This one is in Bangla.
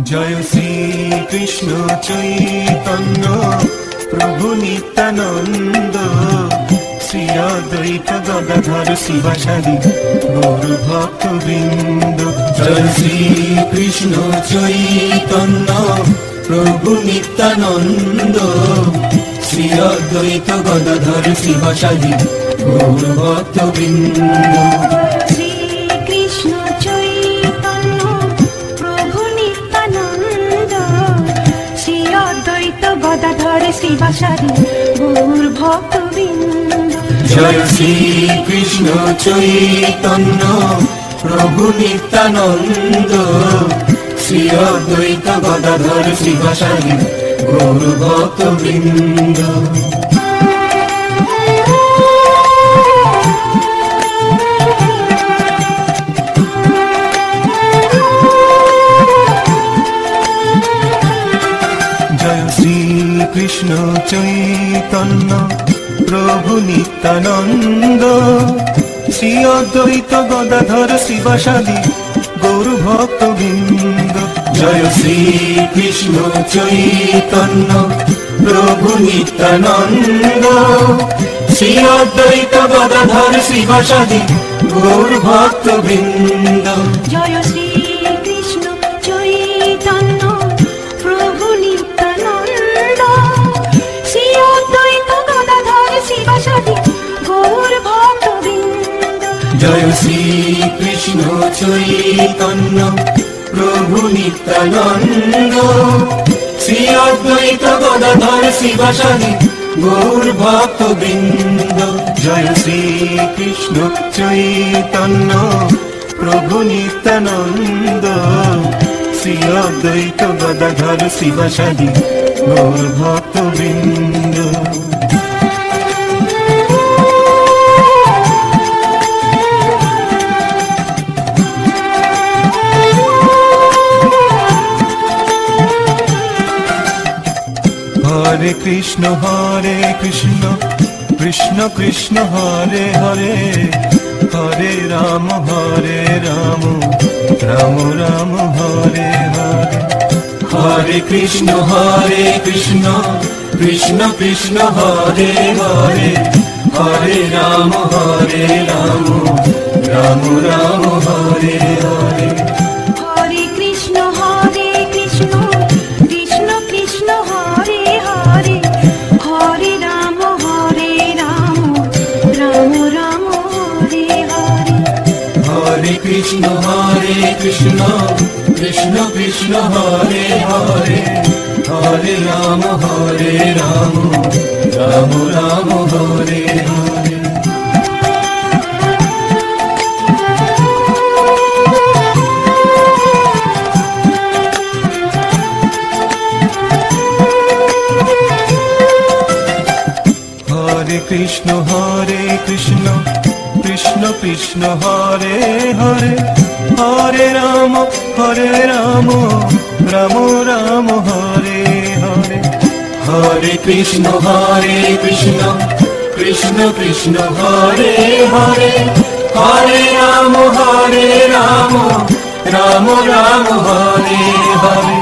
জয় শ্রী কৃষ্ণ চৈতন্য প্রভু নিত্যানন্দ, শ্রী অদ্বৈত গদাধর শিবাসাদি গৌর ভক্তবৃন্দ। জয় শ্রী কৃষ্ণ চৈতন্য প্রভু নিত্যানন্দ, শ্রী অদ্বৈত গদাধর শিবাসাদি গৌর ভক্তবৃন্দ। গদাধর শিবাসাদি গৌর ভক্তবৃন্দ। জয় শ্রী কৃষ্ণ চৈতন্য প্রভু নিত্যানন্দ, শ্রী অদ্বৈত গদাধর শিবাসাদি গৌর ভক্তবৃন্দ। কৃষ্ণ চৈতন্য প্রভু নিত্যানন্দ, শ্রী অদ্বৈত গদাধর শিবাসাদি গৌর ভক্তবৃন্দ। জয় শ্রী কৃষ্ণ চৈতন্য প্রভু নিত্যানন্দ, শ্রী অদ্বৈত গদাধর শিবাসাদি গৌর ভক্তবৃন্দ। জয় শ্রী কৃষ্ণ চৈতন্য প্রভু নিত্যানন্দ, শ্রী অদ্বৈত গদাধর শিবাসাদি গৌর ভক্তবৃন্দ। জয় শ্রী কৃষ্ণ চৈতন্য প্রভু নিত্যানন্দ, শ্রী অদ্বৈত গদাধর শিবাসাদি গৌর ভক্তবৃন্দ। জয় শ্রী কৃষ্ণ চৈতন্য প্রভু নিত্যানন্দ, শ্রী অদ্বৈত গদাধর শিবাসাদি গৌর ভক্তবৃন্দ। হরে কৃষ্ণ কৃষ্ণ কৃষ্ণ হরে হরে, হরে রাম রাম রাম হরে হরে। হরে কৃষ্ণ কৃষ্ণ কৃষ্ণ হরে হরে, হরে রাম রাম রাম হরে হরে। হরে কৃষ্ণ কৃষ্ণ কৃষ্ণ হরে হরে, হরে রাম রাম রাম হরে হরে। হরে কৃষ্ণ কৃষ্ণ কৃষ্ণ হরে হরে, হরে রাম রাম রাম হরে হরে। হরে কৃষ্ণ কৃষ্ণ কৃষ্ণ হরে হরে, হরে রাম রাম রাম হরে হরে। হরে কৃষ্ণ কৃষ্ণ কৃষ্ণ হরে হরে, হরে রাম রাম রাম হরে হরে।